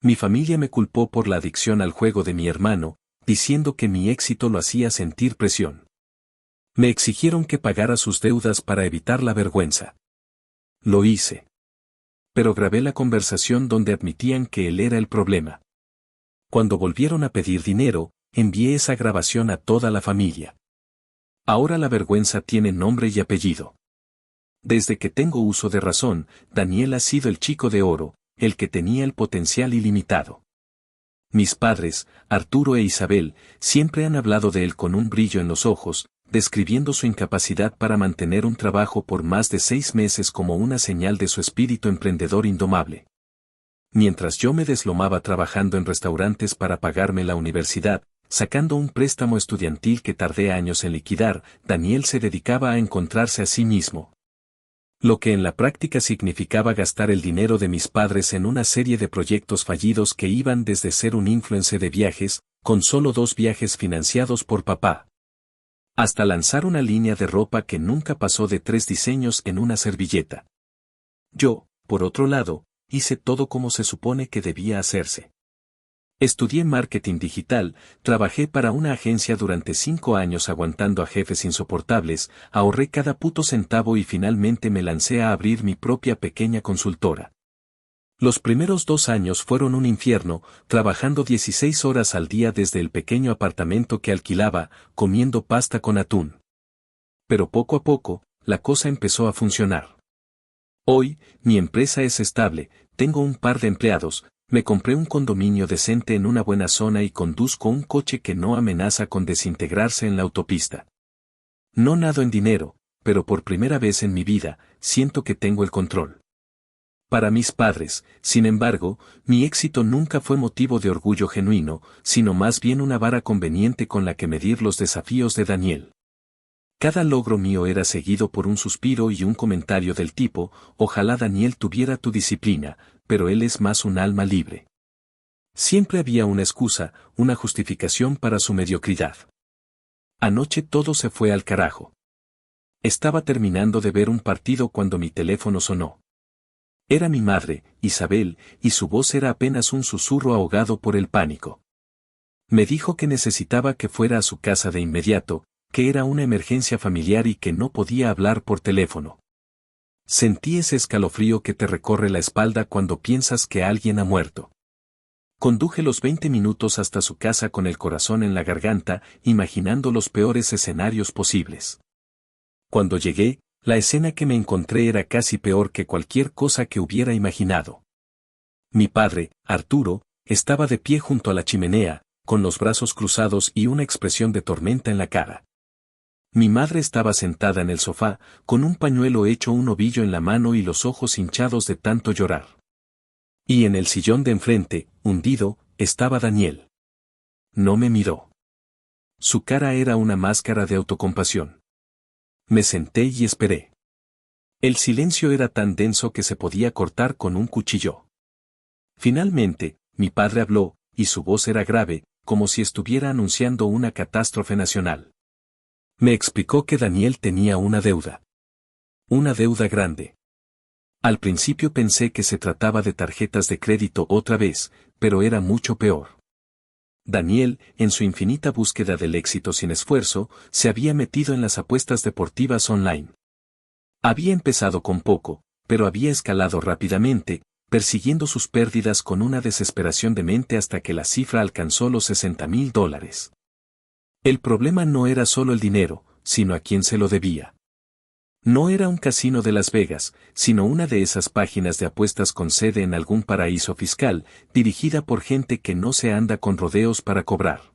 Mi familia me culpó por la adicción al juego de mi hermano, diciendo que mi éxito lo hacía sentir presión. Me exigieron que pagara sus deudas para evitar la vergüenza. Lo hice. Pero grabé la conversación donde admitían que él era el problema. Cuando volvieron a pedir dinero, envié esa grabación a toda la familia. Ahora la vergüenza tiene nombre y apellido. Desde que tengo uso de razón, Daniel ha sido el chico de oro, el que tenía el potencial ilimitado. Mis padres, Arturo e Isabel, siempre han hablado de él con un brillo en los ojos, describiendo su incapacidad para mantener un trabajo por más de 6 meses como una señal de su espíritu emprendedor indomable. Mientras yo me deslomaba trabajando en restaurantes para pagarme la universidad, sacando un préstamo estudiantil que tardé años en liquidar, Daniel se dedicaba a encontrarse a sí mismo. Lo que en la práctica significaba gastar el dinero de mis padres en una serie de proyectos fallidos que iban desde ser un influencer de viajes, con solo 2 viajes financiados por papá, hasta lanzar una línea de ropa que nunca pasó de 3 diseños en una servilleta. Yo, por otro lado, hice todo como se supone que debía hacerse. Estudié marketing digital, trabajé para una agencia durante 5 años aguantando a jefes insoportables, ahorré cada puto centavo y finalmente me lancé a abrir mi propia pequeña consultora. Los primeros 2 años fueron un infierno, trabajando 16 horas al día desde el pequeño apartamento que alquilaba, comiendo pasta con atún. Pero poco a poco, la cosa empezó a funcionar. Hoy, mi empresa es estable, tengo un par de empleados, me compré un condominio decente en una buena zona y conduzco un coche que no amenaza con desintegrarse en la autopista. No nado en dinero, pero por primera vez en mi vida, siento que tengo el control. Para mis padres, sin embargo, mi éxito nunca fue motivo de orgullo genuino, sino más bien una vara conveniente con la que medir los desafíos de Daniel. Cada logro mío era seguido por un suspiro y un comentario del tipo, ojalá Daniel tuviera tu disciplina, pero él es más un alma libre. Siempre había una excusa, una justificación para su mediocridad. Anoche todo se fue al carajo. Estaba terminando de ver un partido cuando mi teléfono sonó. Era mi madre, Isabel, y su voz era apenas un susurro ahogado por el pánico. Me dijo que necesitaba que fuera a su casa de inmediato, que era una emergencia familiar y que no podía hablar por teléfono. Sentí ese escalofrío que te recorre la espalda cuando piensas que alguien ha muerto. Conduje los 20 minutos hasta su casa con el corazón en la garganta, imaginando los peores escenarios posibles. Cuando llegué, la escena que me encontré era casi peor que cualquier cosa que hubiera imaginado. Mi padre, Arturo, estaba de pie junto a la chimenea, con los brazos cruzados y una expresión de tormenta en la cara. Mi madre estaba sentada en el sofá, con un pañuelo hecho un ovillo en la mano y los ojos hinchados de tanto llorar. Y en el sillón de enfrente, hundido, estaba Daniel. No me miró. Su cara era una máscara de autocompasión. Me senté y esperé. El silencio era tan denso que se podía cortar con un cuchillo. Finalmente, mi padre habló, y su voz era grave, como si estuviera anunciando una catástrofe nacional. Me explicó que Daniel tenía una deuda. Una deuda grande. Al principio pensé que se trataba de tarjetas de crédito otra vez, pero era mucho peor. Daniel, en su infinita búsqueda del éxito sin esfuerzo, se había metido en las apuestas deportivas online. Había empezado con poco, pero había escalado rápidamente, persiguiendo sus pérdidas con una desesperación demente hasta que la cifra alcanzó los $60,000. El problema no era solo el dinero, sino a quién se lo debía. No era un casino de Las Vegas, sino una de esas páginas de apuestas con sede en algún paraíso fiscal, dirigida por gente que no se anda con rodeos para cobrar.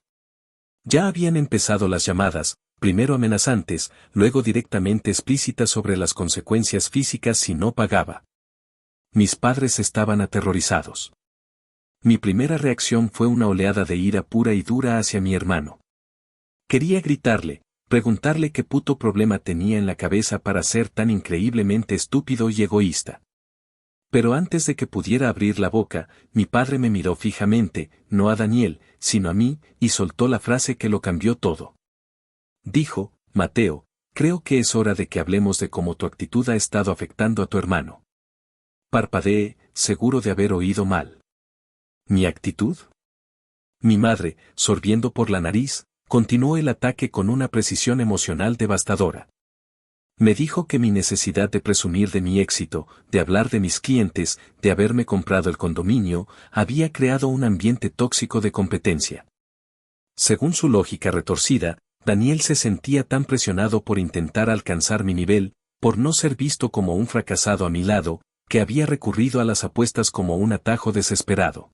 Ya habían empezado las llamadas, primero amenazantes, luego directamente explícitas sobre las consecuencias físicas si no pagaba. Mis padres estaban aterrorizados. Mi primera reacción fue una oleada de ira pura y dura hacia mi hermano. Quería gritarle, preguntarle qué puto problema tenía en la cabeza para ser tan increíblemente estúpido y egoísta. Pero antes de que pudiera abrir la boca, mi padre me miró fijamente, no a Daniel, sino a mí, y soltó la frase que lo cambió todo. Dijo, Mateo, creo que es hora de que hablemos de cómo tu actitud ha estado afectando a tu hermano. Parpadeé, seguro de haber oído mal. ¿Mi actitud? Mi madre, sorbiendo por la nariz, continuó el ataque con una precisión emocional devastadora. Me dijo que mi necesidad de presumir de mi éxito, de hablar de mis clientes, de haberme comprado el condominio, había creado un ambiente tóxico de competencia. Según su lógica retorcida, Daniel se sentía tan presionado por intentar alcanzar mi nivel, por no ser visto como un fracasado a mi lado, que había recurrido a las apuestas como un atajo desesperado.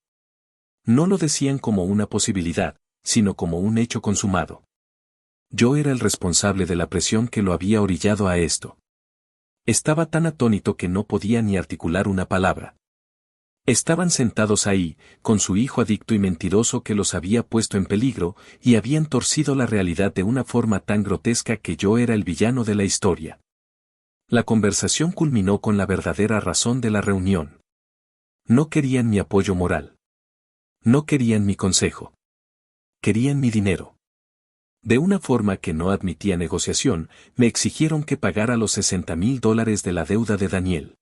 No lo decían como una posibilidad, sino como un hecho consumado. Yo era el responsable de la presión que lo había orillado a esto. Estaba tan atónito que no podía ni articular una palabra. Estaban sentados ahí, con su hijo adicto y mentiroso que los había puesto en peligro, y habían torcido la realidad de una forma tan grotesca que yo era el villano de la historia. La conversación culminó con la verdadera razón de la reunión. No querían mi apoyo moral. No querían mi consejo. Querían mi dinero. De una forma que no admitía negociación, me exigieron que pagara los $60,000 de la deuda de Daniel.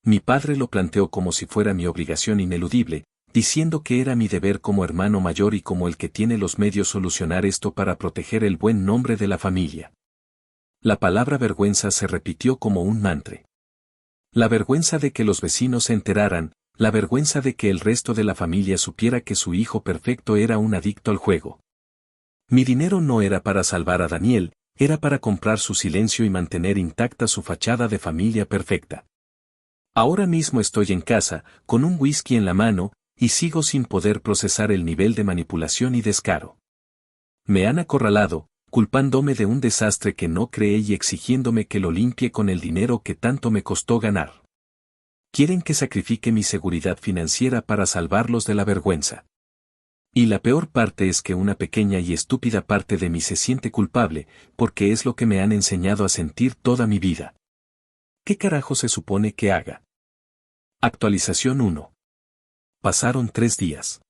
Mi padre lo planteó como si fuera mi obligación ineludible, diciendo que era mi deber como hermano mayor y como el que tiene los medios solucionar esto para proteger el buen nombre de la familia. La palabra vergüenza se repitió como un mantra. La vergüenza de que los vecinos se enteraran, la vergüenza de que el resto de la familia supiera que su hijo perfecto era un adicto al juego. Mi dinero no era para salvar a Daniel, era para comprar su silencio y mantener intacta su fachada de familia perfecta. Ahora mismo estoy en casa, con un whisky en la mano, y sigo sin poder procesar el nivel de manipulación y descaro. Me han acorralado, culpándome de un desastre que no creé y exigiéndome que lo limpie con el dinero que tanto me costó ganar. Quieren que sacrifique mi seguridad financiera para salvarlos de la vergüenza. Y la peor parte es que una pequeña y estúpida parte de mí se siente culpable, porque es lo que me han enseñado a sentir toda mi vida. ¿Qué carajo se supone que haga? Actualización 1. Pasaron 3 días.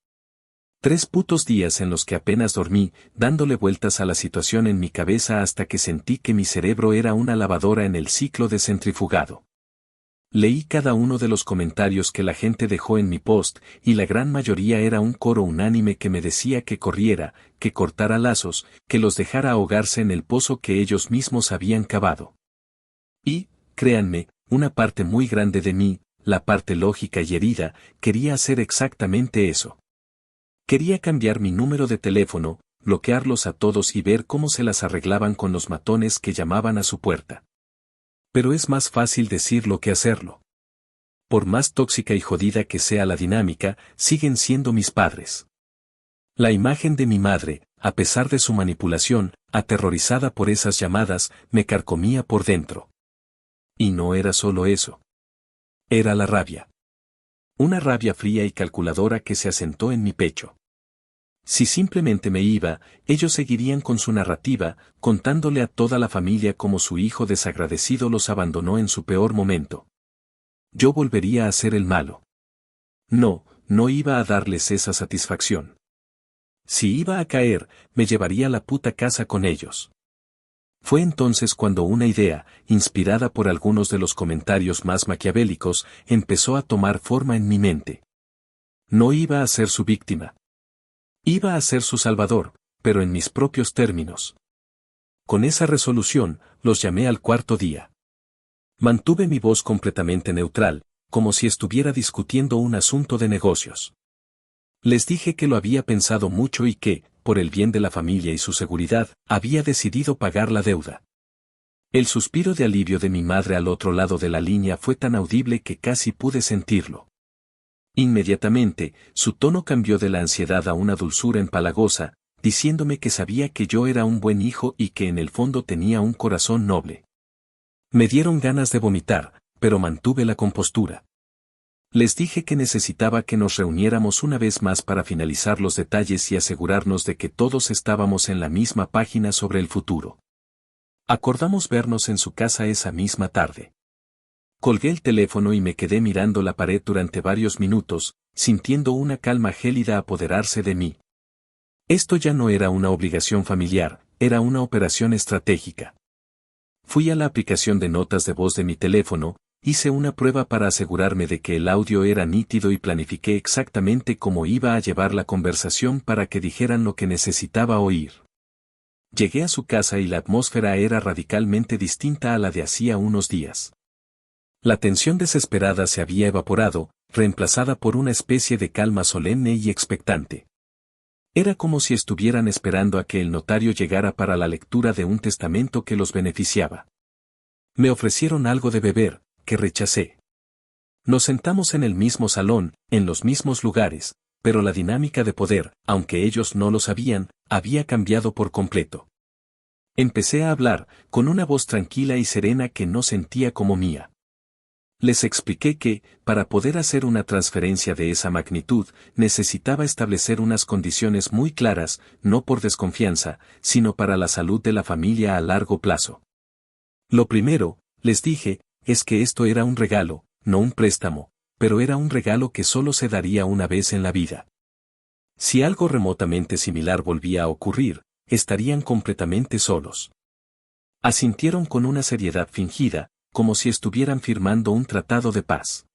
3 putos días en los que apenas dormí, dándole vueltas a la situación en mi cabeza hasta que sentí que mi cerebro era una lavadora en el ciclo de centrifugado. Leí cada uno de los comentarios que la gente dejó en mi post, y la gran mayoría era un coro unánime que me decía que corriera, que cortara lazos, que los dejara ahogarse en el pozo que ellos mismos habían cavado. Y, créanme, una parte muy grande de mí, la parte lógica y herida, quería hacer exactamente eso. Quería cambiar mi número de teléfono, bloquearlos a todos y ver cómo se las arreglaban con los matones que llamaban a su puerta. Pero es más fácil decirlo que hacerlo. Por más tóxica y jodida que sea la dinámica, siguen siendo mis padres. La imagen de mi madre, a pesar de su manipulación, aterrorizada por esas llamadas, me carcomía por dentro. Y no era solo eso. Era la rabia. Una rabia fría y calculadora que se asentó en mi pecho. Si simplemente me iba, ellos seguirían con su narrativa, contándole a toda la familia cómo su hijo desagradecido los abandonó en su peor momento. Yo volvería a ser el malo. No, no iba a darles esa satisfacción. Si iba a caer, me llevaría a la puta casa con ellos. Fue entonces cuando una idea, inspirada por algunos de los comentarios más maquiavélicos, empezó a tomar forma en mi mente. No iba a ser su víctima. Iba a ser su salvador, pero en mis propios términos. Con esa resolución, los llamé al cuarto día. Mantuve mi voz completamente neutral, como si estuviera discutiendo un asunto de negocios. Les dije que lo había pensado mucho y que, por el bien de la familia y su seguridad, había decidido pagar la deuda. El suspiro de alivio de mi madre al otro lado de la línea fue tan audible que casi pude sentirlo. Inmediatamente, su tono cambió de la ansiedad a una dulzura empalagosa, diciéndome que sabía que yo era un buen hijo y que en el fondo tenía un corazón noble. Me dieron ganas de vomitar, pero mantuve la compostura. Les dije que necesitaba que nos reuniéramos una vez más para finalizar los detalles y asegurarnos de que todos estábamos en la misma página sobre el futuro. Acordamos vernos en su casa esa misma tarde. Colgué el teléfono y me quedé mirando la pared durante varios minutos, sintiendo una calma gélida apoderarse de mí. Esto ya no era una obligación familiar, era una operación estratégica. Fui a la aplicación de notas de voz de mi teléfono, hice una prueba para asegurarme de que el audio era nítido y planifiqué exactamente cómo iba a llevar la conversación para que dijeran lo que necesitaba oír. Llegué a su casa y la atmósfera era radicalmente distinta a la de hacía unos días. La tensión desesperada se había evaporado, reemplazada por una especie de calma solemne y expectante. Era como si estuvieran esperando a que el notario llegara para la lectura de un testamento que los beneficiaba. Me ofrecieron algo de beber, que rechacé. Nos sentamos en el mismo salón, en los mismos lugares, pero la dinámica de poder, aunque ellos no lo sabían, había cambiado por completo. Empecé a hablar, con una voz tranquila y serena que no sentía como mía. Les expliqué que, para poder hacer una transferencia de esa magnitud, necesitaba establecer unas condiciones muy claras, no por desconfianza, sino para la salud de la familia a largo plazo. Lo primero, les dije, es que esto era un regalo, no un préstamo, pero era un regalo que solo se daría una vez en la vida. Si algo remotamente similar volvía a ocurrir, estarían completamente solos. Asintieron con una seriedad fingida, como si estuvieran firmando un tratado de paz.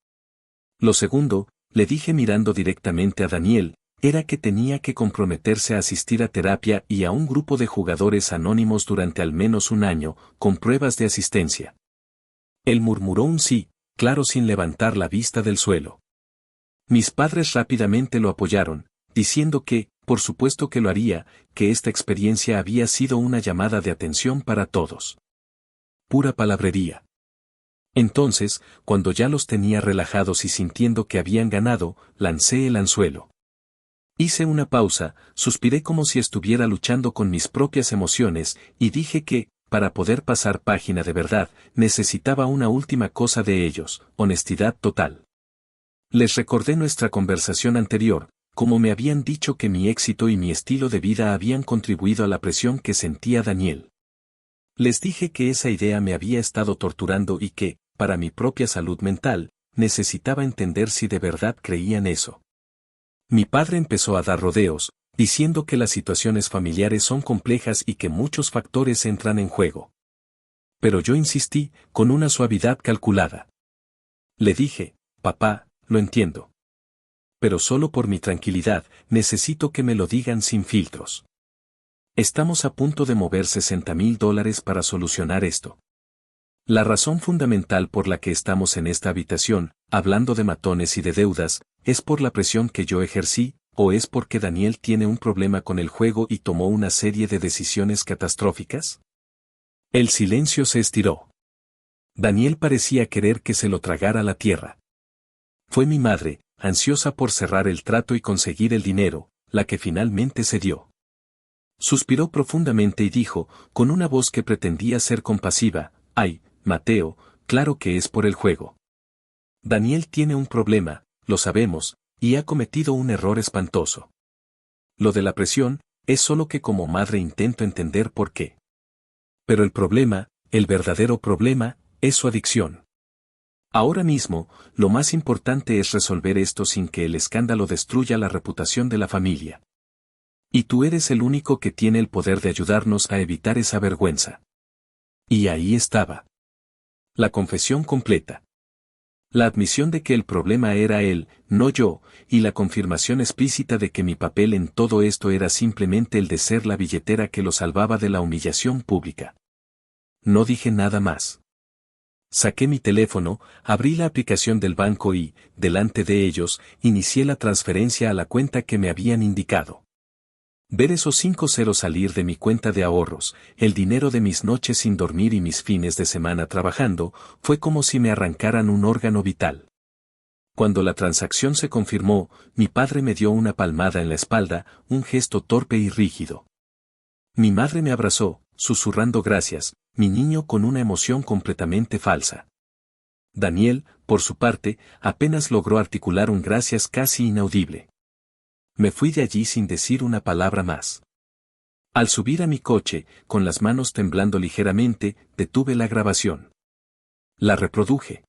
Lo segundo, le dije mirando directamente a Daniel, era que tenía que comprometerse a asistir a terapia y a un grupo de jugadores anónimos durante al menos un año, con pruebas de asistencia. Él murmuró un sí, claro, sin levantar la vista del suelo. Mis padres rápidamente lo apoyaron, diciendo que, por supuesto que lo haría, que esta experiencia había sido una llamada de atención para todos. Pura palabrería. Entonces, cuando ya los tenía relajados y sintiendo que habían ganado, lancé el anzuelo. Hice una pausa, suspiré como si estuviera luchando con mis propias emociones, y dije que, para poder pasar página de verdad, necesitaba una última cosa de ellos, honestidad total. Les recordé nuestra conversación anterior, como me habían dicho que mi éxito y mi estilo de vida habían contribuido a la presión que sentía Daniel. Les dije que esa idea me había estado torturando y que, para mi propia salud mental, necesitaba entender si de verdad creían eso. Mi padre empezó a dar rodeos, diciendo que las situaciones familiares son complejas y que muchos factores entran en juego. Pero yo insistí, con una suavidad calculada. Le dije, papá, lo entiendo. Pero solo por mi tranquilidad, necesito que me lo digan sin filtros. Estamos a punto de mover $60,000 para solucionar esto. La razón fundamental por la que estamos en esta habitación, hablando de matones y de deudas, ¿es por la presión que yo ejercí, o es porque Daniel tiene un problema con el juego y tomó una serie de decisiones catastróficas? El silencio se estiró. Daniel parecía querer que se lo tragara la tierra. Fue mi madre, ansiosa por cerrar el trato y conseguir el dinero, la que finalmente cedió. Suspiró profundamente y dijo, con una voz que pretendía ser compasiva, «Ay, Mateo, claro que es por el juego. Daniel tiene un problema, lo sabemos, y ha cometido un error espantoso. Lo de la presión, es solo que como madre intento entender por qué. Pero el problema, el verdadero problema, es su adicción. Ahora mismo, lo más importante es resolver esto sin que el escándalo destruya la reputación de la familia. Y tú eres el único que tiene el poder de ayudarnos a evitar esa vergüenza». Y ahí estaba. La confesión completa. La admisión de que el problema era él, no yo, y la confirmación explícita de que mi papel en todo esto era simplemente el de ser la billetera que lo salvaba de la humillación pública. No dije nada más. Saqué mi teléfono, abrí la aplicación del banco y, delante de ellos, inicié la transferencia a la cuenta que me habían indicado. Ver esos 5 ceros salir de mi cuenta de ahorros, el dinero de mis noches sin dormir y mis fines de semana trabajando, fue como si me arrancaran un órgano vital. Cuando la transacción se confirmó, mi padre me dio una palmada en la espalda, un gesto torpe y rígido. Mi madre me abrazó, susurrando gracias, mi niño con una emoción completamente falsa. Daniel, por su parte, apenas logró articular un gracias casi inaudible. Me fui de allí sin decir una palabra más. Al subir a mi coche, con las manos temblando ligeramente, detuve la grabación. La reproduje.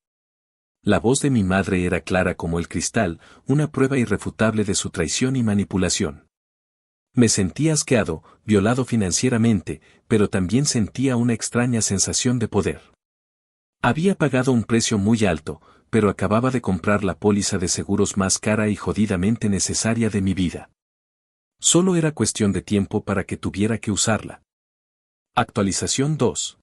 La voz de mi madre era clara como el cristal, una prueba irrefutable de su traición y manipulación. Me sentía asqueado, violado financieramente, pero también sentía una extraña sensación de poder. Había pagado un precio muy alto, pero acababa de comprar la póliza de seguros más cara y jodidamente necesaria de mi vida. Solo era cuestión de tiempo para que tuviera que usarla. Actualización 2.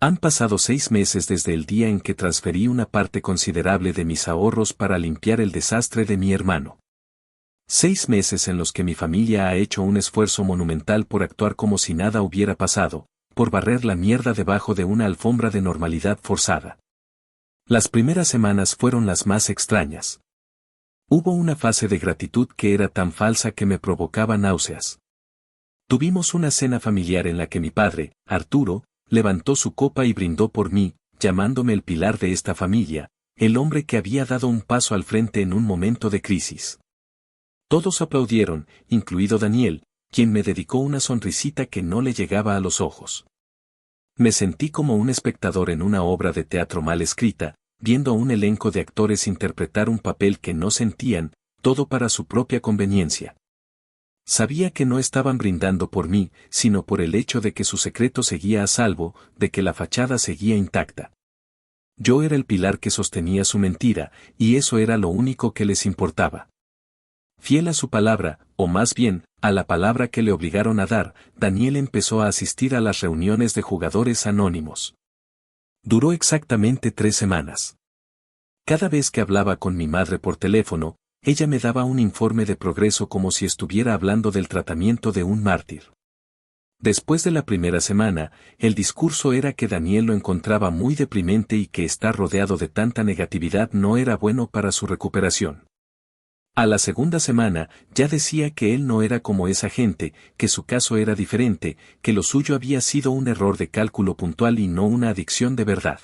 Han pasado 6 meses desde el día en que transferí una parte considerable de mis ahorros para limpiar el desastre de mi hermano. 6 meses en los que mi familia ha hecho un esfuerzo monumental por actuar como si nada hubiera pasado, por barrer la mierda debajo de una alfombra de normalidad forzada. Las primeras semanas fueron las más extrañas. Hubo una fase de gratitud que era tan falsa que me provocaba náuseas. Tuvimos una cena familiar en la que mi padre, Arturo, levantó su copa y brindó por mí, llamándome el pilar de esta familia, el hombre que había dado un paso al frente en un momento de crisis. Todos aplaudieron, incluido Daniel, quien me dedicó una sonrisita que no le llegaba a los ojos. Me sentí como un espectador en una obra de teatro mal escrita, viendo a un elenco de actores interpretar un papel que no sentían, todo para su propia conveniencia. Sabía que no estaban brindando por mí, sino por el hecho de que su secreto seguía a salvo, de que la fachada seguía intacta. Yo era el pilar que sostenía su mentira, y eso era lo único que les importaba. Fiel a su palabra, o más bien, a la palabra que le obligaron a dar, Daniel empezó a asistir a las reuniones de jugadores anónimos. Duró exactamente 3 semanas. Cada vez que hablaba con mi madre por teléfono, ella me daba un informe de progreso como si estuviera hablando del tratamiento de un mártir. Después de la primera semana, el discurso era que Daniel lo encontraba muy deprimente y que estar rodeado de tanta negatividad no era bueno para su recuperación. A la segunda semana, ya decía que él no era como esa gente, que su caso era diferente, que lo suyo había sido un error de cálculo puntual y no una adicción de verdad.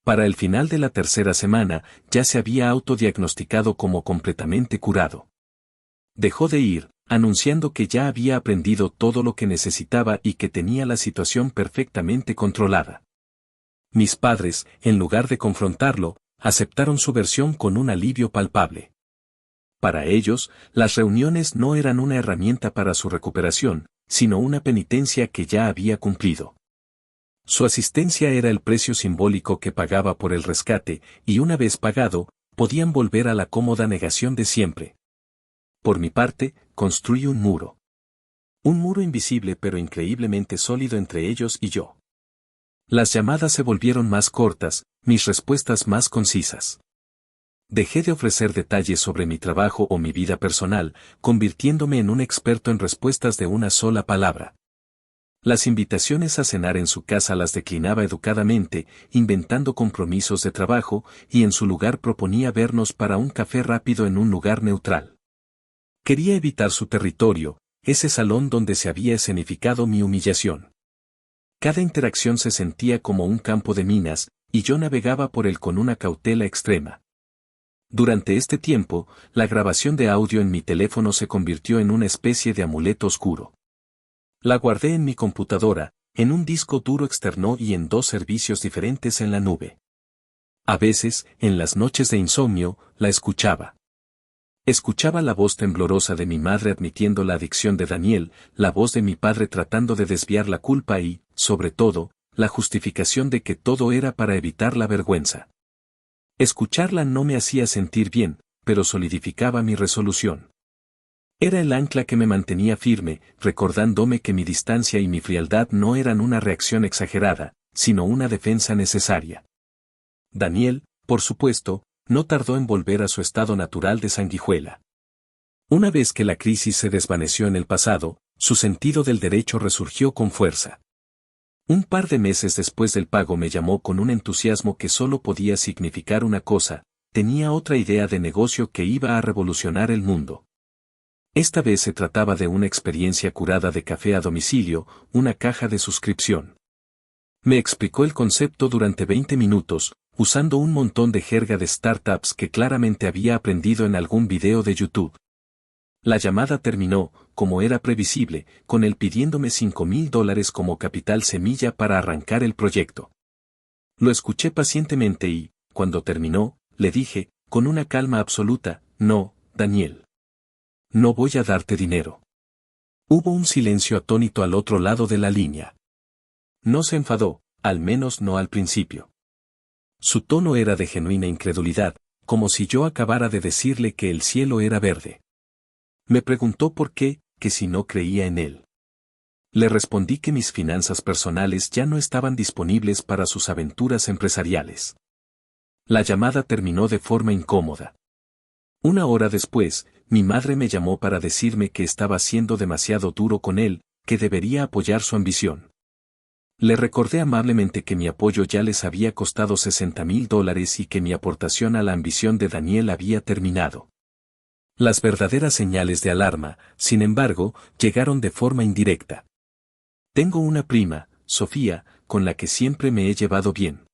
Para el final de la tercera semana, ya se había autodiagnosticado como completamente curado. Dejó de ir, anunciando que ya había aprendido todo lo que necesitaba y que tenía la situación perfectamente controlada. Mis padres, en lugar de confrontarlo, aceptaron su versión con un alivio palpable. Para ellos, las reuniones no eran una herramienta para su recuperación, sino una penitencia que ya había cumplido. Su asistencia era el precio simbólico que pagaba por el rescate, y una vez pagado, podían volver a la cómoda negación de siempre. Por mi parte, construí un muro. Un muro invisible pero increíblemente sólido entre ellos y yo. Las llamadas se volvieron más cortas, mis respuestas más concisas. Dejé de ofrecer detalles sobre mi trabajo o mi vida personal, convirtiéndome en un experto en respuestas de una sola palabra. Las invitaciones a cenar en su casa las declinaba educadamente, inventando compromisos de trabajo, y en su lugar proponía vernos para un café rápido en un lugar neutral. Quería evitar su territorio, ese salón donde se había escenificado mi humillación. Cada interacción se sentía como un campo de minas, y yo navegaba por él con una cautela extrema. Durante este tiempo, la grabación de audio en mi teléfono se convirtió en una especie de amuleto oscuro. La guardé en mi computadora, en un disco duro externo y en 2 servicios diferentes en la nube. A veces, en las noches de insomnio, la escuchaba. Escuchaba la voz temblorosa de mi madre admitiendo la adicción de Daniel, la voz de mi padre tratando de desviar la culpa y, sobre todo, la justificación de que todo era para evitar la vergüenza. Escucharla no me hacía sentir bien, pero solidificaba mi resolución. Era el ancla que me mantenía firme, recordándome que mi distancia y mi frialdad no eran una reacción exagerada, sino una defensa necesaria. Daniel, por supuesto, no tardó en volver a su estado natural de sanguijuela. Una vez que la crisis se desvaneció en el pasado, su sentido del derecho resurgió con fuerza. Un par de meses después del pago me llamó con un entusiasmo que solo podía significar una cosa: tenía otra idea de negocio que iba a revolucionar el mundo. Esta vez se trataba de una experiencia curada de café a domicilio, una caja de suscripción. Me explicó el concepto durante 20 minutos, usando un montón de jerga de startups que claramente había aprendido en algún video de YouTube. La llamada terminó, como era previsible, con él pidiéndome $5,000 como capital semilla para arrancar el proyecto. Lo escuché pacientemente y, cuando terminó, le dije, con una calma absoluta: no, Daniel. No voy a darte dinero. Hubo un silencio atónito al otro lado de la línea. No se enfadó, al menos no al principio. Su tono era de genuina incredulidad, como si yo acabara de decirle que el cielo era verde. Me preguntó por qué, que si no creía en él. Le respondí que mis finanzas personales ya no estaban disponibles para sus aventuras empresariales. La llamada terminó de forma incómoda. Una hora después, mi madre me llamó para decirme que estaba siendo demasiado duro con él, que debería apoyar su ambición. Le recordé amablemente que mi apoyo ya les había costado $60,000 y que mi aportación a la ambición de Daniel había terminado. Las verdaderas señales de alarma, sin embargo, llegaron de forma indirecta. Tengo una prima, Sofía, con la que siempre me he llevado bien.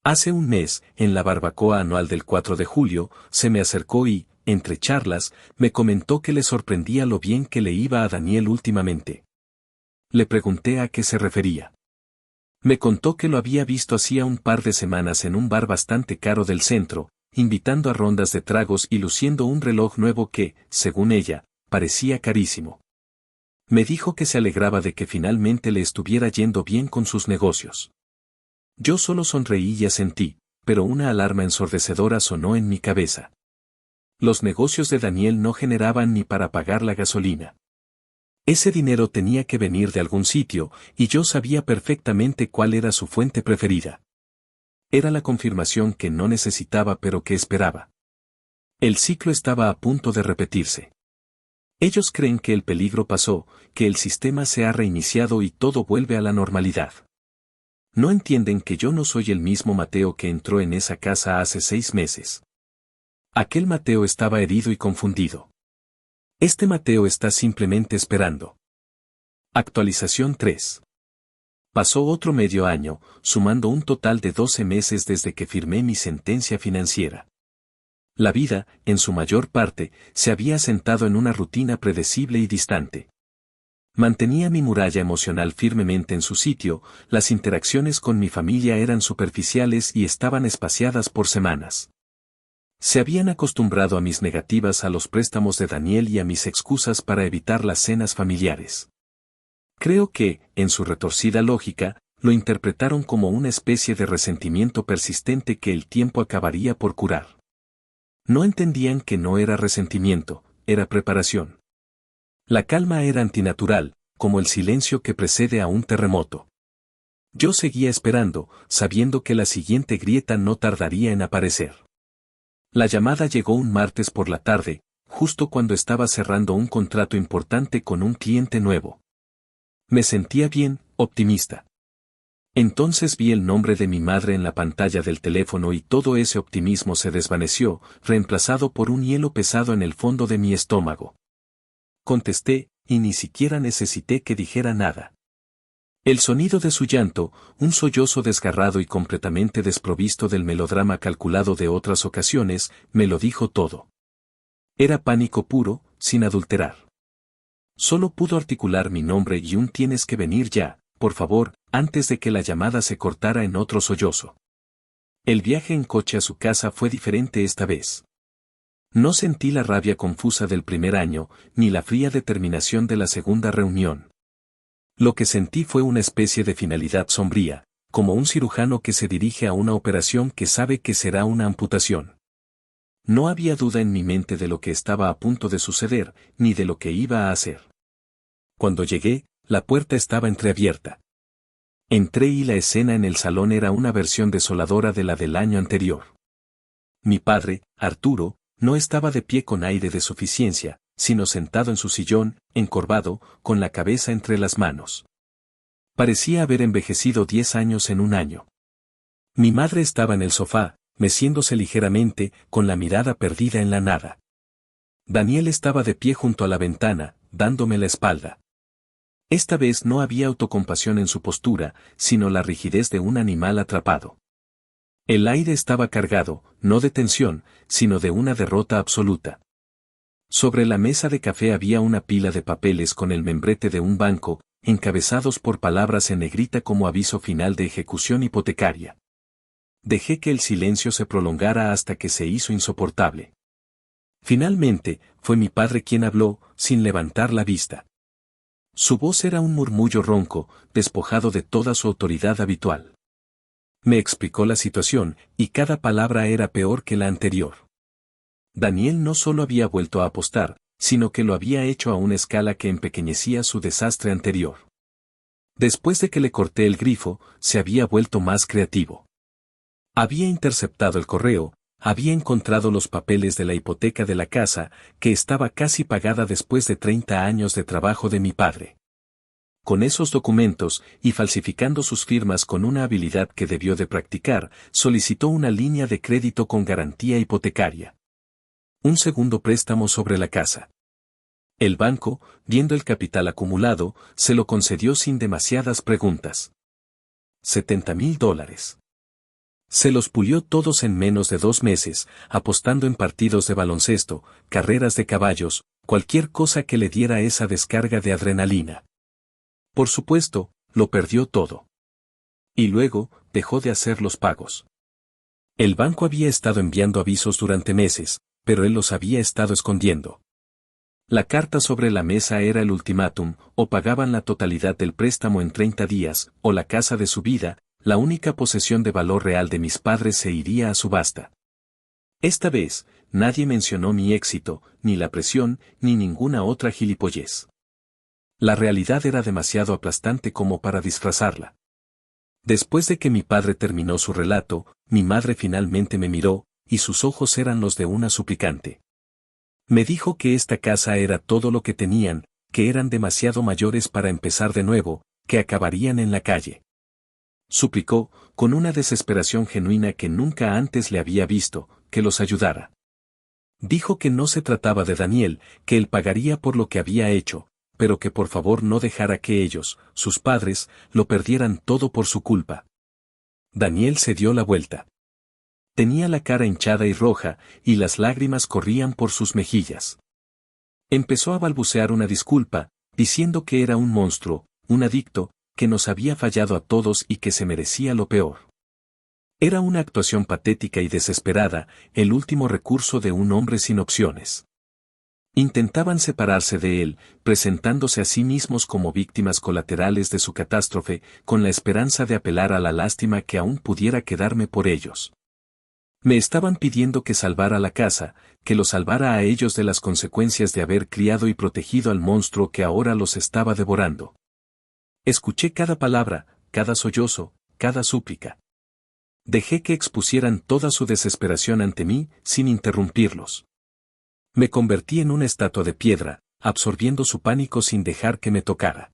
Hace un mes, en la barbacoa anual del 4 de julio, se me acercó y, entre charlas, me comentó que le sorprendía lo bien que le iba a Daniel últimamente. Le pregunté a qué se refería. Me contó que lo había visto hacía un par de semanas en un bar bastante caro del centro, invitando a rondas de tragos y luciendo un reloj nuevo que, según ella, parecía carísimo. Me dijo que se alegraba de que finalmente le estuviera yendo bien con sus negocios. Yo solo sonreí y asentí, pero una alarma ensordecedora sonó en mi cabeza. Los negocios de Daniel no generaban ni para pagar la gasolina. Ese dinero tenía que venir de algún sitio, y yo sabía perfectamente cuál era su fuente preferida. Era la confirmación que no necesitaba pero que esperaba. El ciclo estaba a punto de repetirse. Ellos creen que el peligro pasó, que el sistema se ha reiniciado y todo vuelve a la normalidad. No entienden que yo no soy el mismo Mateo que entró en esa casa hace 6 meses. Aquel Mateo estaba herido y confundido. Este Mateo está simplemente esperando. Actualización 3. Pasó otro medio año, sumando un total de 12 meses desde que firmé mi sentencia financiera. La vida, en su mayor parte, se había asentado en una rutina predecible y distante. Mantenía mi muralla emocional firmemente en su sitio, las interacciones con mi familia eran superficiales y estaban espaciadas por semanas. Se habían acostumbrado a mis negativas a los préstamos de Daniel y a mis excusas para evitar las cenas familiares. Creo que, en su retorcida lógica, lo interpretaron como una especie de resentimiento persistente que el tiempo acabaría por curar. No entendían que no era resentimiento, era preparación. La calma era antinatural, como el silencio que precede a un terremoto. Yo seguía esperando, sabiendo que la siguiente grieta no tardaría en aparecer. La llamada llegó un martes por la tarde, justo cuando estaba cerrando un contrato importante con un cliente nuevo. Me sentía bien, optimista. Entonces vi el nombre de mi madre en la pantalla del teléfono y todo ese optimismo se desvaneció, reemplazado por un hielo pesado en el fondo de mi estómago. Contesté, y ni siquiera necesité que dijera nada. El sonido de su llanto, un sollozo desgarrado y completamente desprovisto del melodrama calculado de otras ocasiones, me lo dijo todo. Era pánico puro, sin adulterar. Solo pudo articular mi nombre y un tienes que venir ya, por favor, antes de que la llamada se cortara en otro sollozo. El viaje en coche a su casa fue diferente esta vez. No sentí la rabia confusa del primer año, ni la fría determinación de la segunda reunión. Lo que sentí fue una especie de finalidad sombría, como un cirujano que se dirige a una operación que sabe que será una amputación. No había duda en mi mente de lo que estaba a punto de suceder, ni de lo que iba a hacer. Cuando llegué, la puerta estaba entreabierta. Entré y la escena en el salón era una versión desoladora de la del año anterior. Mi padre, Arturo, no estaba de pie con aire de suficiencia, sino sentado en su sillón, encorvado, con la cabeza entre las manos. Parecía haber envejecido 10 años en un año. Mi madre estaba en el sofá, meciéndose ligeramente, con la mirada perdida en la nada. Daniel estaba de pie junto a la ventana, dándome la espalda. Esta vez no había autocompasión en su postura, sino la rigidez de un animal atrapado. El aire estaba cargado, no de tensión, sino de una derrota absoluta. Sobre la mesa de café había una pila de papeles con el membrete de un banco, encabezados por palabras en negrita como aviso final de ejecución hipotecaria. Dejé que el silencio se prolongara hasta que se hizo insoportable. Finalmente, fue mi padre quien habló, sin levantar la vista. Su voz era un murmullo ronco, despojado de toda su autoridad habitual. Me explicó la situación, y cada palabra era peor que la anterior. Daniel no solo había vuelto a apostar, sino que lo había hecho a una escala que empequeñecía su desastre anterior. Después de que le corté el grifo, se había vuelto más creativo. Había interceptado el correo, había encontrado los papeles de la hipoteca de la casa, que estaba casi pagada después de 30 años de trabajo de mi padre. Con esos documentos, y falsificando sus firmas con una habilidad que debió de practicar, solicitó una línea de crédito con garantía hipotecaria. Un segundo préstamo sobre la casa. El banco, viendo el capital acumulado, se lo concedió sin demasiadas preguntas. $70,000. Se los pulió todos en menos de 2 meses, apostando en partidos de baloncesto, carreras de caballos, cualquier cosa que le diera esa descarga de adrenalina. Por supuesto, lo perdió todo. Y luego, dejó de hacer los pagos. El banco había estado enviando avisos durante meses, pero él los había estado escondiendo. La carta sobre la mesa era el ultimátum: o pagaban la totalidad del préstamo en 30 días, o la casa de su vida, la única posesión de valor real de mis padres, se iría a subasta. Esta vez, nadie mencionó mi éxito, ni la presión, ni ninguna otra gilipollez. La realidad era demasiado aplastante como para disfrazarla. Después de que mi padre terminó su relato, mi madre finalmente me miró, y sus ojos eran los de una suplicante. Me dijo que esta casa era todo lo que tenían, que eran demasiado mayores para empezar de nuevo, que acabarían en la calle. Suplicó, con una desesperación genuina que nunca antes le había visto, que los ayudara. Dijo que no se trataba de Daniel, que él pagaría por lo que había hecho, pero que por favor no dejara que ellos, sus padres, lo perdieran todo por su culpa. Daniel se dio la vuelta. Tenía la cara hinchada y roja, y las lágrimas corrían por sus mejillas. Empezó a balbucear una disculpa, diciendo que era un monstruo, un adicto, que nos había fallado a todos y que se merecía lo peor. Era una actuación patética y desesperada, el último recurso de un hombre sin opciones. Intentaban separarse de él, presentándose a sí mismos como víctimas colaterales de su catástrofe, con la esperanza de apelar a la lástima que aún pudiera quedarme por ellos. Me estaban pidiendo que salvara la casa, que los salvara a ellos de las consecuencias de haber criado y protegido al monstruo que ahora los estaba devorando. Escuché cada palabra, cada sollozo, cada súplica. Dejé que expusieran toda su desesperación ante mí, sin interrumpirlos. Me convertí en una estatua de piedra, absorbiendo su pánico sin dejar que me tocara.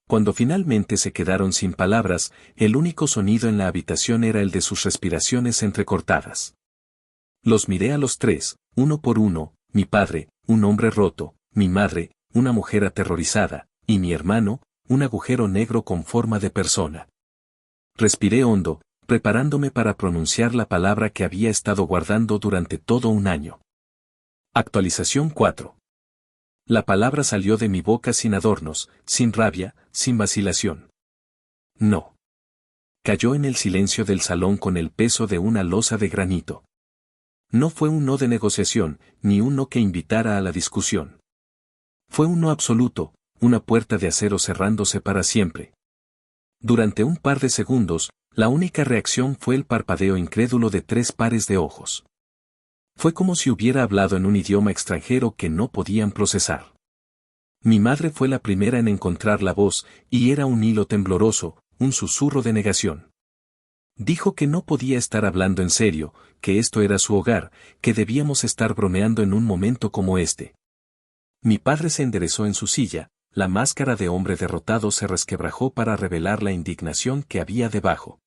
Cuando finalmente se quedaron sin palabras, el único sonido en la habitación era el de sus respiraciones entrecortadas. Los miré a los tres, uno por uno: mi padre, un hombre roto; mi madre, una mujer aterrorizada; y mi hermano, un agujero negro con forma de persona. Respiré hondo, preparándome para pronunciar la palabra que había estado guardando durante todo un año. Actualización 4. La palabra salió de mi boca sin adornos, sin rabia, sin vacilación. No. Cayó en el silencio del salón con el peso de una losa de granito. No fue un no de negociación, ni un no que invitara a la discusión. Fue un no absoluto, una puerta de acero cerrándose para siempre. Durante un par de segundos, la única reacción fue el parpadeo incrédulo de 3 pares de ojos. Fue como si hubiera hablado en un idioma extranjero que no podían procesar. Mi madre fue la primera en encontrar la voz, y era un hilo tembloroso, un susurro de negación. Dijo que no podía estar hablando en serio, que esto era su hogar, que debíamos estar bromeando en un momento como este. Mi padre se enderezó en su silla, la máscara de hombre derrotado se resquebrajó para revelar la indignación que había debajo.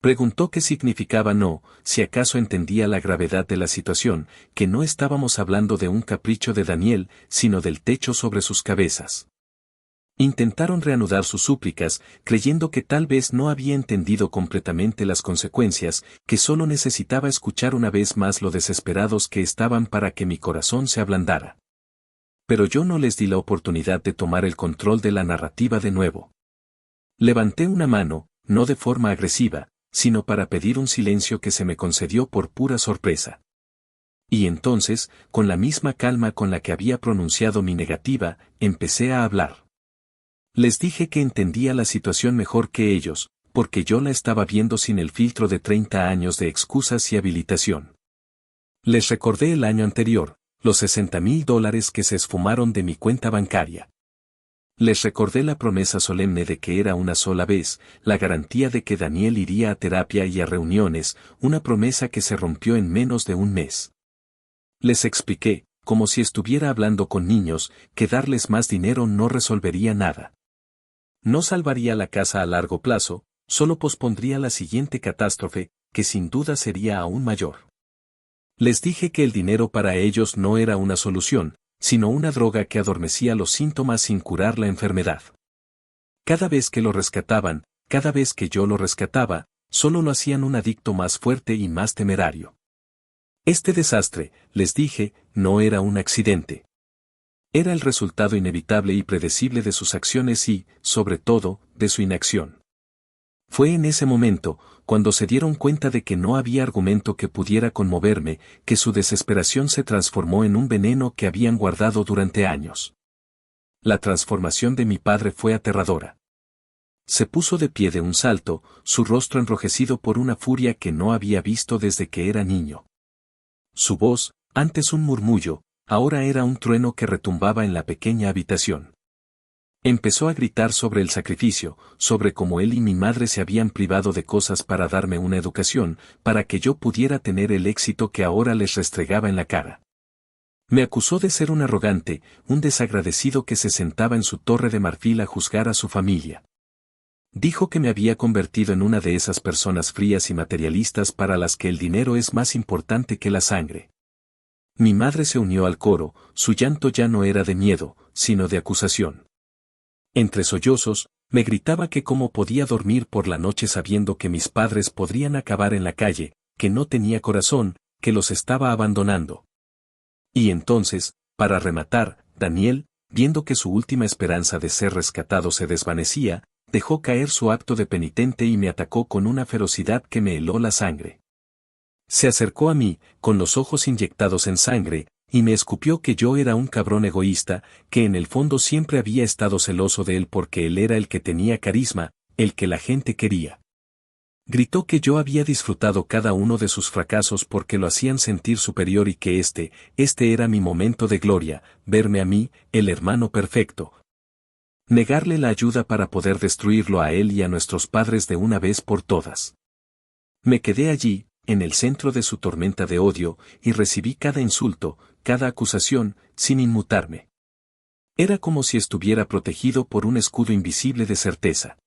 Preguntó qué significaba no, si acaso entendía la gravedad de la situación, que no estábamos hablando de un capricho de Daniel, sino del techo sobre sus cabezas. Intentaron reanudar sus súplicas, creyendo que tal vez no había entendido completamente las consecuencias, que solo necesitaba escuchar una vez más lo desesperados que estaban para que mi corazón se ablandara. Pero yo no les di la oportunidad de tomar el control de la narrativa de nuevo. Levanté una mano, no de forma agresiva, sino para pedir un silencio que se me concedió por pura sorpresa. Y entonces, con la misma calma con la que había pronunciado mi negativa, empecé a hablar. Les dije que entendía la situación mejor que ellos, porque yo la estaba viendo sin el filtro de 30 años de excusas y habilitación. Les recordé el año anterior, los $60,000 que se esfumaron de mi cuenta bancaria. Les recordé la promesa solemne de que era una sola vez, la garantía de que Daniel iría a terapia y a reuniones, una promesa que se rompió en menos de un mes. Les expliqué, como si estuviera hablando con niños, que darles más dinero no resolvería nada. No salvaría la casa a largo plazo, solo pospondría la siguiente catástrofe, que sin duda sería aún mayor. Les dije que el dinero para ellos no era una solución, sino una droga que adormecía los síntomas sin curar la enfermedad. Cada vez que lo rescataban, cada vez que yo lo rescataba, solo lo hacían un adicto más fuerte y más temerario. Este desastre, les dije, no era un accidente. Era el resultado inevitable y predecible de sus acciones y, sobre todo, de su inacción. Fue en ese momento, cuando se dieron cuenta de que no había argumento que pudiera conmoverme, que su desesperación se transformó en un veneno que habían guardado durante años. La transformación de mi padre fue aterradora. Se puso de pie de un salto, su rostro enrojecido por una furia que no había visto desde que era niño. Su voz, antes un murmullo, ahora era un trueno que retumbaba en la pequeña habitación. Empezó a gritar sobre el sacrificio, sobre cómo él y mi madre se habían privado de cosas para darme una educación, para que yo pudiera tener el éxito que ahora les restregaba en la cara. Me acusó de ser un arrogante, un desagradecido que se sentaba en su torre de marfil a juzgar a su familia. Dijo que me había convertido en una de esas personas frías y materialistas para las que el dinero es más importante que la sangre. Mi madre se unió al coro, su llanto ya no era de miedo, sino de acusación. Entre sollozos, me gritaba que cómo podía dormir por la noche sabiendo que mis padres podrían acabar en la calle, que no tenía corazón, que los estaba abandonando. Y entonces, para rematar, Daniel, viendo que su última esperanza de ser rescatado se desvanecía, dejó caer su acto de penitente y me atacó con una ferocidad que me heló la sangre. Se acercó a mí, con los ojos inyectados en sangre, y me escupió que yo era un cabrón egoísta, que en el fondo siempre había estado celoso de él porque él era el que tenía carisma, el que la gente quería. Gritó que yo había disfrutado cada uno de sus fracasos porque lo hacían sentir superior y que este era mi momento de gloria, verme a mí, el hermano perfecto. Negarle la ayuda para poder destruirlo a él y a nuestros padres de una vez por todas. Me quedé allí, en el centro de su tormenta de odio, y recibí cada insulto, cada acusación, sin inmutarme. Era como si estuviera protegido por un escudo invisible de certeza.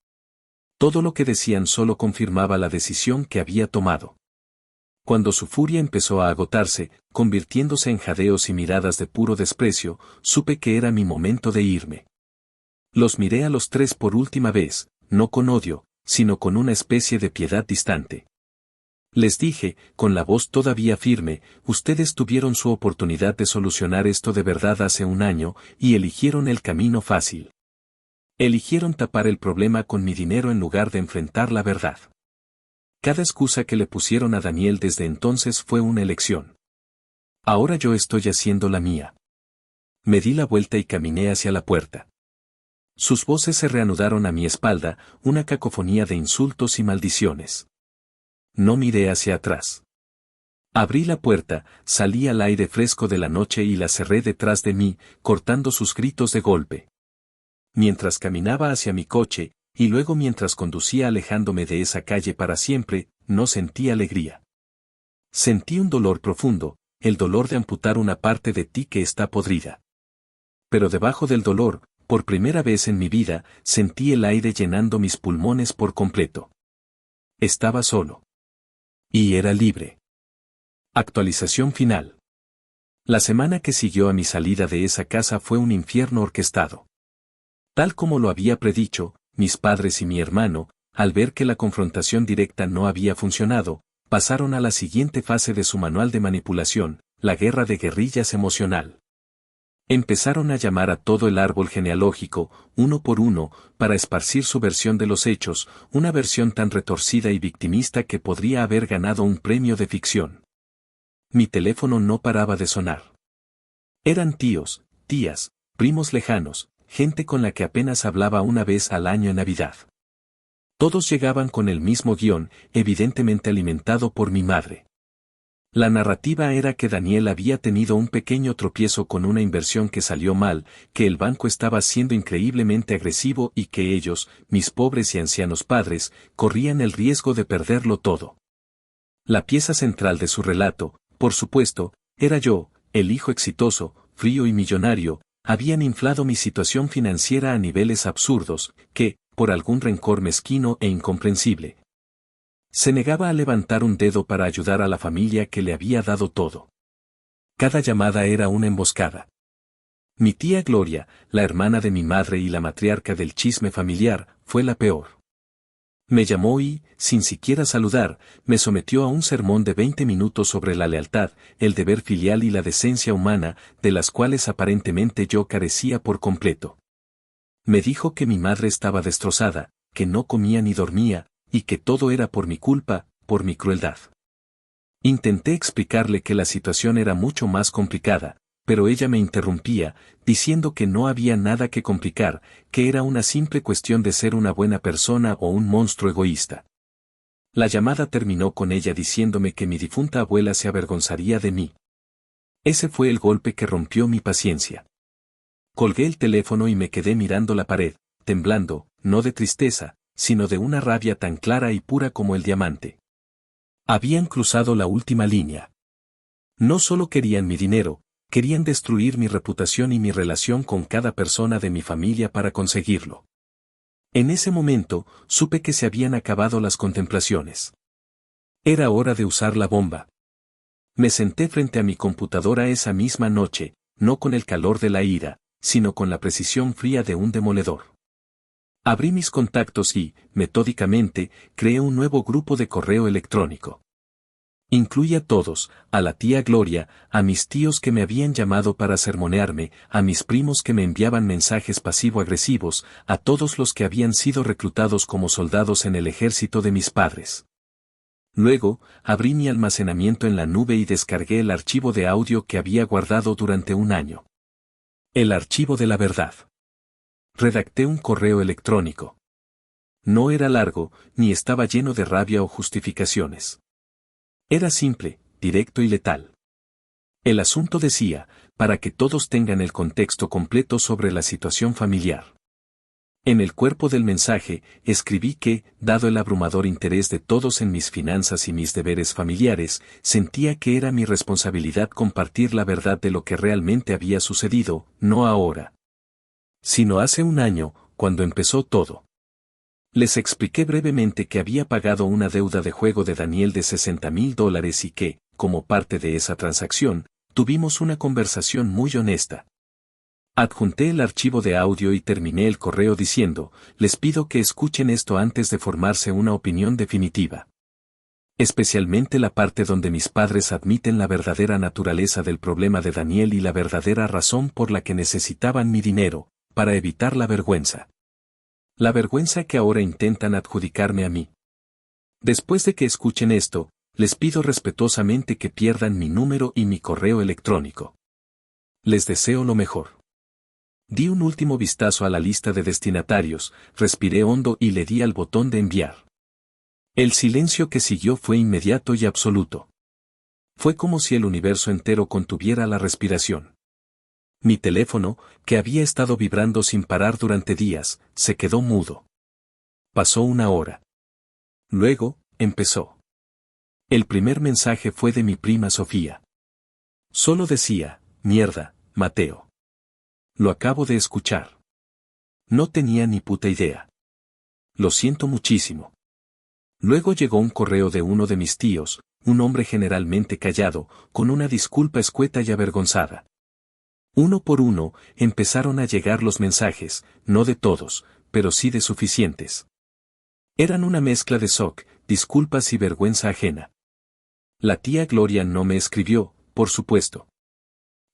Todo lo que decían solo confirmaba la decisión que había tomado. Cuando su furia empezó a agotarse, convirtiéndose en jadeos y miradas de puro desprecio, supe que era mi momento de irme. Los miré a los tres por última vez, no con odio, sino con una especie de piedad distante. Les dije, con la voz todavía firme, ustedes tuvieron su oportunidad de solucionar esto de verdad hace un año, y eligieron el camino fácil. Eligieron tapar el problema con mi dinero en lugar de enfrentar la verdad. Cada excusa que le pusieron a Daniel desde entonces fue una elección. Ahora yo estoy haciendo la mía. Me di la vuelta y caminé hacia la puerta. Sus voces se reanudaron a mi espalda, una cacofonía de insultos y maldiciones. No miré hacia atrás. Abrí la puerta, salí al aire fresco de la noche y la cerré detrás de mí, cortando sus gritos de golpe. Mientras caminaba hacia mi coche, y luego mientras conducía alejándome de esa calle para siempre, no sentí alegría. Sentí un dolor profundo, el dolor de amputar una parte de ti que está podrida. Pero debajo del dolor, por primera vez en mi vida, sentí el aire llenando mis pulmones por completo. Estaba solo. Y era libre. Actualización final. La semana que siguió a mi salida de esa casa fue un infierno orquestado. Tal como lo había predicho, mis padres y mi hermano, al ver que la confrontación directa no había funcionado, pasaron a la siguiente fase de su manual de manipulación, la guerra de guerrillas emocional. Empezaron a llamar a todo el árbol genealógico, uno por uno, para esparcir su versión de los hechos, una versión tan retorcida y victimista que podría haber ganado un premio de ficción. Mi teléfono no paraba de sonar. Eran tíos, tías, primos lejanos, gente con la que apenas hablaba una vez al año en Navidad. Todos llegaban con el mismo guión, evidentemente alimentado por mi madre. La narrativa era que Daniel había tenido un pequeño tropiezo con una inversión que salió mal, que el banco estaba siendo increíblemente agresivo y que ellos, mis pobres y ancianos padres, corrían el riesgo de perderlo todo. La pieza central de su relato, por supuesto, era yo, el hijo exitoso, frío y millonario. Habían inflado mi situación financiera a niveles absurdos, que, por algún rencor mezquino e incomprensible, se negaba a levantar un dedo para ayudar a la familia que le había dado todo. Cada llamada era una emboscada. Mi tía Gloria, la hermana de mi madre y la matriarca del chisme familiar, fue la peor. Me llamó y, sin siquiera saludar, me sometió a un sermón de 20 minutos sobre la lealtad, el deber filial y la decencia humana, de las cuales aparentemente yo carecía por completo. Me dijo que mi madre estaba destrozada, que no comía ni dormía, y que todo era por mi culpa, por mi crueldad. Intenté explicarle que la situación era mucho más complicada, pero ella me interrumpía, diciendo que no había nada que complicar, que era una simple cuestión de ser una buena persona o un monstruo egoísta. La llamada terminó con ella diciéndome que mi difunta abuela se avergonzaría de mí. Ese fue el golpe que rompió mi paciencia. Colgué el teléfono y me quedé mirando la pared, temblando, no de tristeza, sino de una rabia tan clara y pura como el diamante. Habían cruzado la última línea. No solo querían mi dinero, querían destruir mi reputación y mi relación con cada persona de mi familia para conseguirlo. En ese momento, supe que se habían acabado las contemplaciones. Era hora de usar la bomba. Me senté frente a mi computadora esa misma noche, no con el calor de la ira, sino con la precisión fría de un demoledor. Abrí mis contactos y, metódicamente, creé un nuevo grupo de correo electrónico. Incluí a todos, a la tía Gloria, a mis tíos que me habían llamado para sermonearme, a mis primos que me enviaban mensajes pasivo-agresivos, a todos los que habían sido reclutados como soldados en el ejército de mis padres. Luego, abrí mi almacenamiento en la nube y descargué el archivo de audio que había guardado durante un año. El archivo de la verdad. Redacté un correo electrónico. No era largo, ni estaba lleno de rabia o justificaciones. Era simple, directo y letal. El asunto decía, para que todos tengan el contexto completo sobre la situación familiar. En el cuerpo del mensaje, escribí que, dado el abrumador interés de todos en mis finanzas y mis deberes familiares, sentía que era mi responsabilidad compartir la verdad de lo que realmente había sucedido, no ahora, sino hace un año, cuando empezó todo. Les expliqué brevemente que había pagado una deuda de juego de Daniel de $60,000 y que, como parte de esa transacción, tuvimos una conversación muy honesta. Adjunté el archivo de audio y terminé el correo diciendo, les pido que escuchen esto antes de formarse una opinión definitiva. Especialmente la parte donde mis padres admiten la verdadera naturaleza del problema de Daniel y la verdadera razón por la que necesitaban mi dinero, para evitar la vergüenza. La vergüenza que ahora intentan adjudicarme a mí. Después de que escuchen esto, les pido respetuosamente que pierdan mi número y mi correo electrónico. Les deseo lo mejor. Di un último vistazo a la lista de destinatarios, respiré hondo y le di al botón de enviar. El silencio que siguió fue inmediato y absoluto. Fue como si el universo entero contuviera la respiración. Mi teléfono, que había estado vibrando sin parar durante días, se quedó mudo. Pasó una hora. Luego, empezó. El primer mensaje fue de mi prima Sofía. Solo decía, mierda, Mateo. Lo acabo de escuchar. No tenía ni puta idea. Lo siento muchísimo. Luego llegó un correo de uno de mis tíos, un hombre generalmente callado, con una disculpa escueta y avergonzada. Uno por uno, empezaron a llegar los mensajes, no de todos, pero sí de suficientes. Eran una mezcla de shock, disculpas y vergüenza ajena. La tía Gloria no me escribió, por supuesto.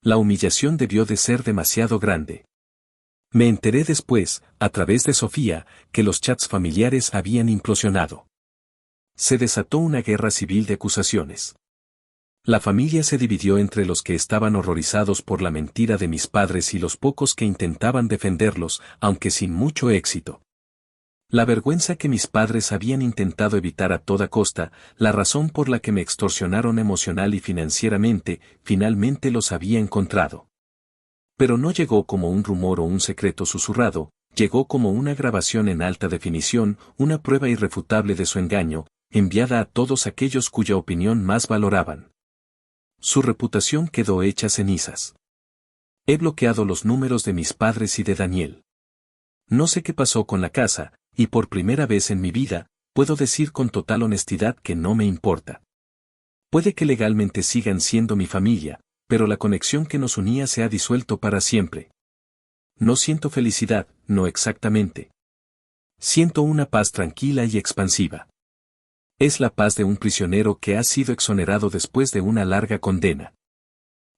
La humillación debió de ser demasiado grande. Me enteré después, a través de Sofía, que los chats familiares habían implosionado. Se desató una guerra civil de acusaciones. La familia se dividió entre los que estaban horrorizados por la mentira de mis padres y los pocos que intentaban defenderlos, aunque sin mucho éxito. La vergüenza que mis padres habían intentado evitar a toda costa, la razón por la que me extorsionaron emocional y financieramente, finalmente los había encontrado. Pero no llegó como un rumor o un secreto susurrado, llegó como una grabación en alta definición, una prueba irrefutable de su engaño, enviada a todos aquellos cuya opinión más valoraban. Su reputación quedó hecha cenizas. He bloqueado los números de mis padres y de Daniel. No sé qué pasó con la casa, y por primera vez en mi vida, puedo decir con total honestidad que no me importa. Puede que legalmente sigan siendo mi familia, pero la conexión que nos unía se ha disuelto para siempre. No siento felicidad, no exactamente. Siento una paz tranquila y expansiva. Es la paz de un prisionero que ha sido exonerado después de una larga condena.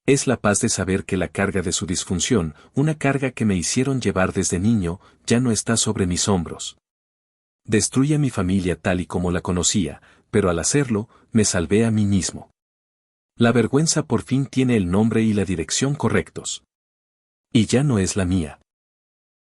Es la paz de saber que la carga de su disfunción, una carga que me hicieron llevar desde niño, ya no está sobre mis hombros. Destruí a mi familia tal y como la conocía, pero al hacerlo, me salvé a mí mismo. La vergüenza por fin tiene el nombre y la dirección correctos. Y ya no es la mía.